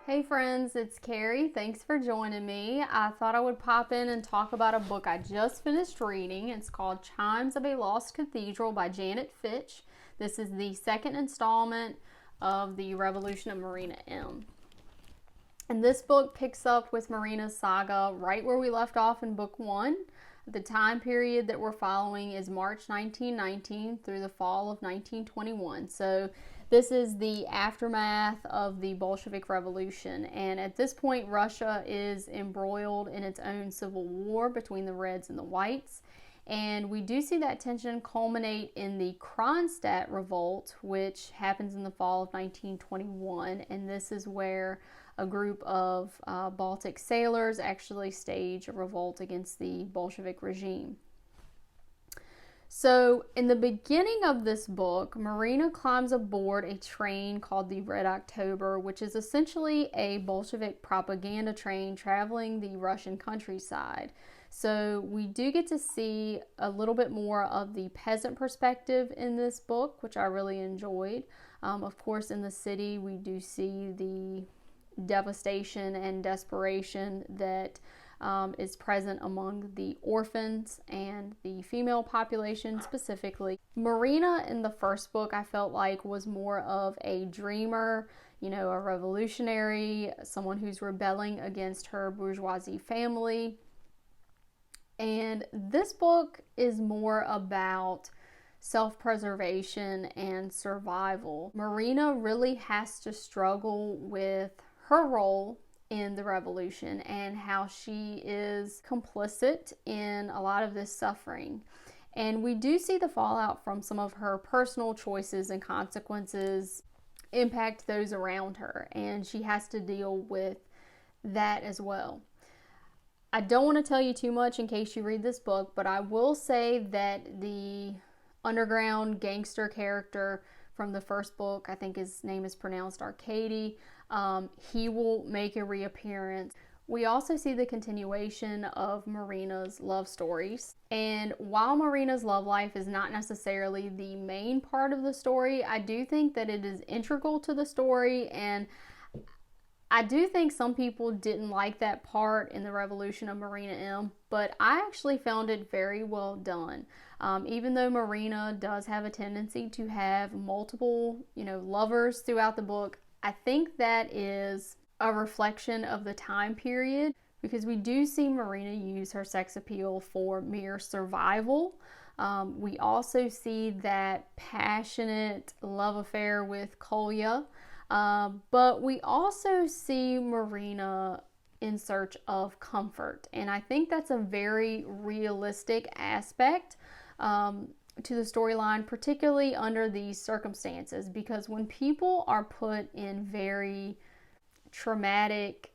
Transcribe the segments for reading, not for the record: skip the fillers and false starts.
Hey friends, it's Carrie. Thanks for joining me. I thought I would pop in and talk about a book I just finished reading. It's called Chimes of a Lost Cathedral by Janet Fitch. This is the second installment of the Revolution of Marina M. And this book picks up with Marina's saga right where we left off in book one. The time period that we're following is March 1919 through the fall of 1921. So this is the aftermath of the Bolshevik Revolution, and at this point Russia is embroiled in its own civil war between the Reds and the Whites. And we do see that tension culminate in the Kronstadt Revolt, which happens in the fall of 1921, and this is where a group of Baltic sailors actually stage a revolt against the Bolshevik regime. So, in the beginning of this book, Marina climbs aboard a train called the Red October, which is essentially a Bolshevik propaganda train traveling the Russian countryside. So, we do get to see a little bit more of the peasant perspective in this book, which I really enjoyed. Of course, in the city, we do see the devastation and desperation that is present among the orphans and the female population specifically. Marina in the first book I felt like was more of a dreamer, a revolutionary, someone who's rebelling against her bourgeoisie family. And this book is more about self-preservation and survival. Marina really has to struggle with her role in the revolution and how she is complicit in a lot of this suffering. And we do see the fallout from some of her personal choices and consequences impact those around her, and she has to deal with that as well. I don't want to tell you too much in case you read this book, but I will say that the underground gangster character from the first book, I think his name is pronounced Arcady, he will make a reappearance. We also see the continuation of Marina's love stories. And while Marina's love life is not necessarily the main part of the story, I do think that it is integral to the story, and I do think some people didn't like that part in the Revolution of Marina M, but I actually found it very well done. Even though Marina does have a tendency to have multiple, lovers throughout the book, I think that is a reflection of the time period, because we do see Marina use her sex appeal for mere survival. We also see that passionate love affair with Kolya, but we also see Marina in search of comfort, and I think that's a very realistic aspect to the storyline, particularly under these circumstances, because when people are put in very traumatic,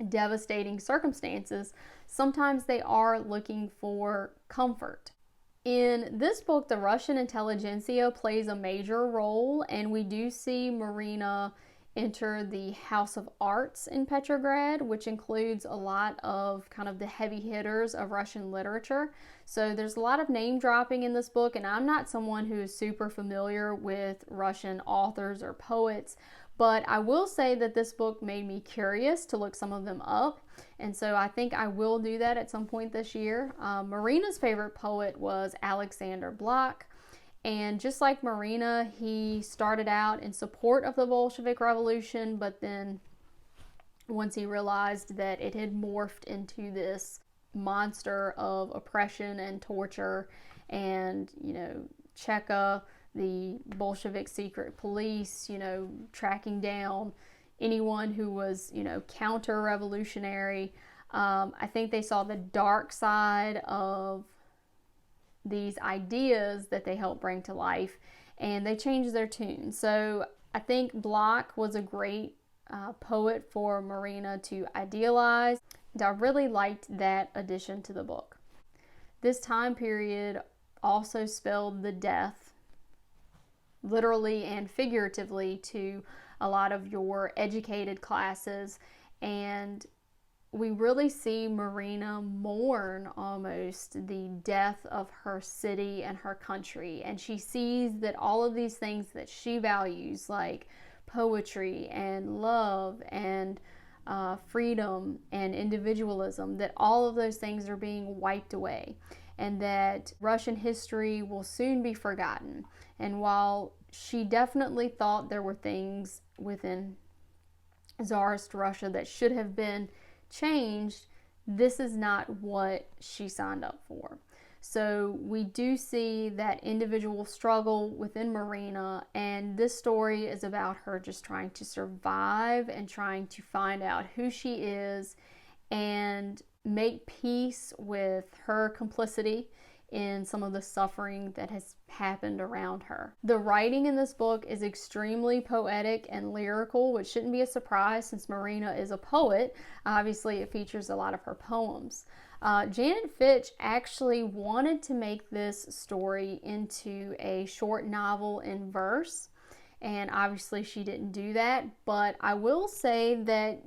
devastating circumstances, sometimes they are looking for comfort. In this book, the Russian intelligentsia plays a major role, and we do see Marina enter the House of Arts in Petrograd, which includes a lot of kind of the heavy hitters of Russian literature. So there's a lot of name dropping in this book, and I'm not someone who is super familiar with Russian authors or poets, but I will say that this book made me curious to look some of them up, and so I think I will do that at some point this year. Marina's favorite poet was Alexander Blok, and just like Marina, he started out in support of the Bolshevik Revolution, but then once he realized that it had morphed into this monster of oppression and torture, and, Cheka, the Bolshevik secret police, tracking down anyone who was, counter-revolutionary. I think they saw the dark side of these ideas that they helped bring to life, and they changed their tune. So I think Blok was a great poet for Marina to idealize, and I really liked that addition to the book. This time period also spelled the death, literally and figuratively, to a lot of your educated classes, and we really see Marina mourn almost the death of her city and her country, and she sees that all of these things that she values, like poetry and love and freedom and individualism, that all of those things are being wiped away, and that Russian history will soon be forgotten. And while she definitely thought there were things within Tsarist Russia that should have been changed, this is not what she signed up for. So we do see that individual struggle within Marina, and this story is about her just trying to survive and trying to find out who she is and make peace with her complicity in some of the suffering that has happened around her. The writing in this book is extremely poetic and lyrical, which shouldn't be a surprise since Marina is a poet. Obviously, it features a lot of her poems. Janet Fitch actually wanted to make this story into a short novel in verse, and obviously she didn't do that, but I will say that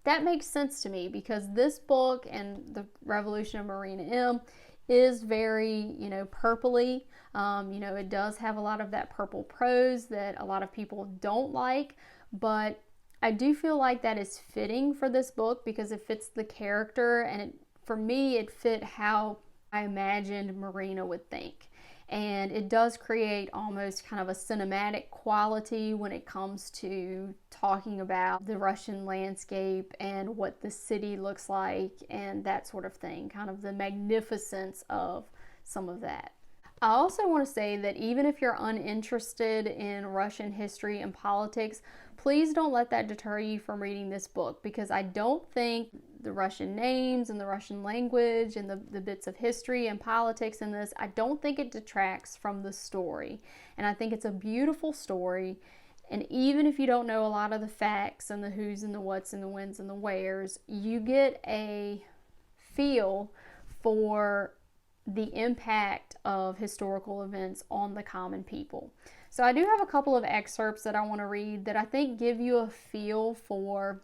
that makes sense to me, because this book and the Revolution of Marina M is very, purpley. It does have a lot of that purple prose that a lot of people don't like, but I do feel like that is fitting for this book because it fits the character, and for me, it fit how I imagined Marina would think. And it does create almost kind of a cinematic quality when it comes to talking about the Russian landscape and what the city looks like and that sort of thing, kind of the magnificence of some of that. I also want to say that even if you're uninterested in Russian history and politics, please don't let that deter you from reading this book, because I don't think the Russian names and the Russian language and the bits of history and politics in this, I don't think it detracts from the story. And I think it's a beautiful story. And even if you don't know a lot of the facts and the who's and the what's and the whens and the wheres, you get a feel for the impact of historical events on the common people. So I do have a couple of excerpts that I want to read that I think give you a feel for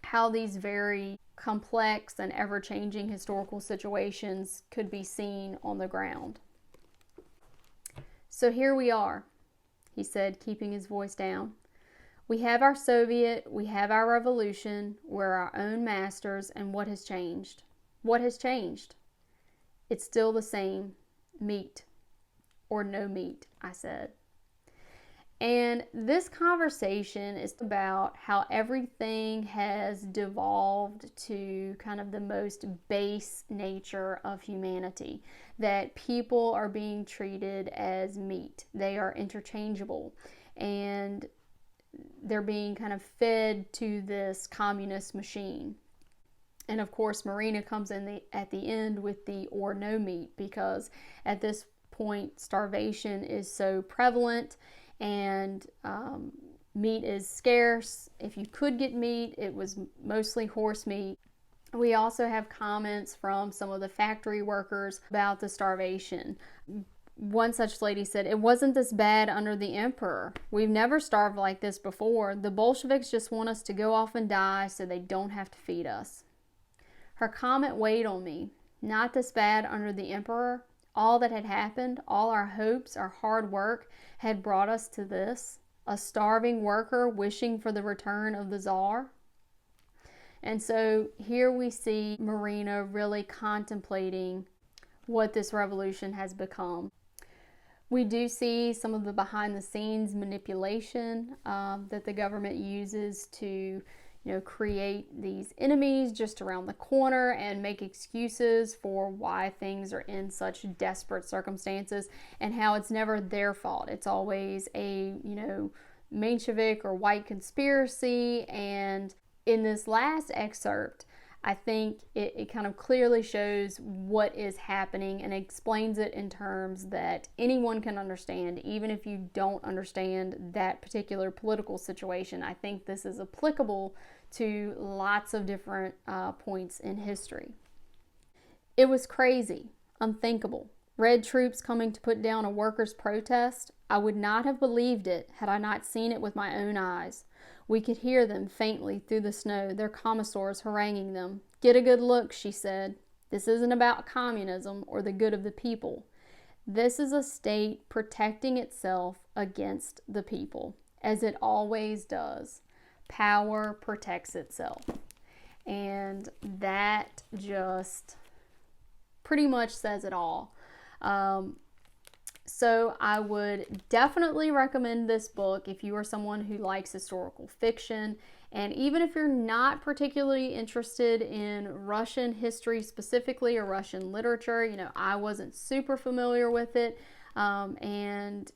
how these very complex and ever-changing historical situations could be seen on the ground. So here we are, he said, keeping his voice down. We have our Soviet, we have our revolution, we're our own masters, and what has changed? What has changed? It's still the same, meat or no meat, I said. And this conversation is about how everything has devolved to kind of the most base nature of humanity, that people are being treated as meat. They are interchangeable, and they're being kind of fed to this communist machine. And of course, Marina comes in at the end with the or no meat, because at this point, starvation is so prevalent and meat is scarce. If you could get meat, it was mostly horse meat. We also have comments from some of the factory workers about the starvation. One such lady said, "It wasn't this bad under the emperor. We've never starved like this before. The Bolsheviks just want us to go off and die so they don't have to feed us." Her comment weighed on me. Not this bad under the emperor. All that had happened, all our hopes, our hard work had brought us to this. A starving worker wishing for the return of the Tsar. And so here we see Marina really contemplating what this revolution has become. We do see some of the behind the scenes manipulation that the government uses to create these enemies just around the corner and make excuses for why things are in such desperate circumstances, and how it's never their fault. It's always a, Menshevik or white conspiracy. And in this last excerpt, I think it kind of clearly shows what is happening and explains it in terms that anyone can understand, even if you don't understand that particular political situation. I think this is applicable to lots of different points in history. It was crazy, unthinkable. Red troops coming to put down a workers' protest. I would not have believed it had I not seen it with my own eyes. We could hear them faintly through the snow, their commissars haranguing them. Get a good look, she said. This isn't about communism or the good of the people. This is a state protecting itself against the people. as it always does. Power protects itself. And that just pretty much says it all. So I would definitely recommend this book if you are someone who likes historical fiction. And even if you're not particularly interested in Russian history specifically or Russian literature, you know, I wasn't super familiar with it. And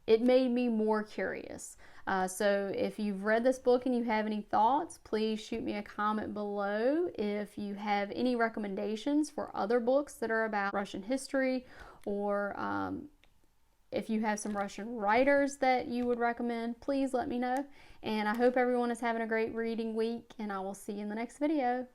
it made me more curious. So if you've read this book and you have any thoughts, please shoot me a comment below. If you have any recommendations for other books that are about Russian history, or if you have some Russian writers that you would recommend, please let me know. And I hope everyone is having a great reading week, and I will see you in the next video.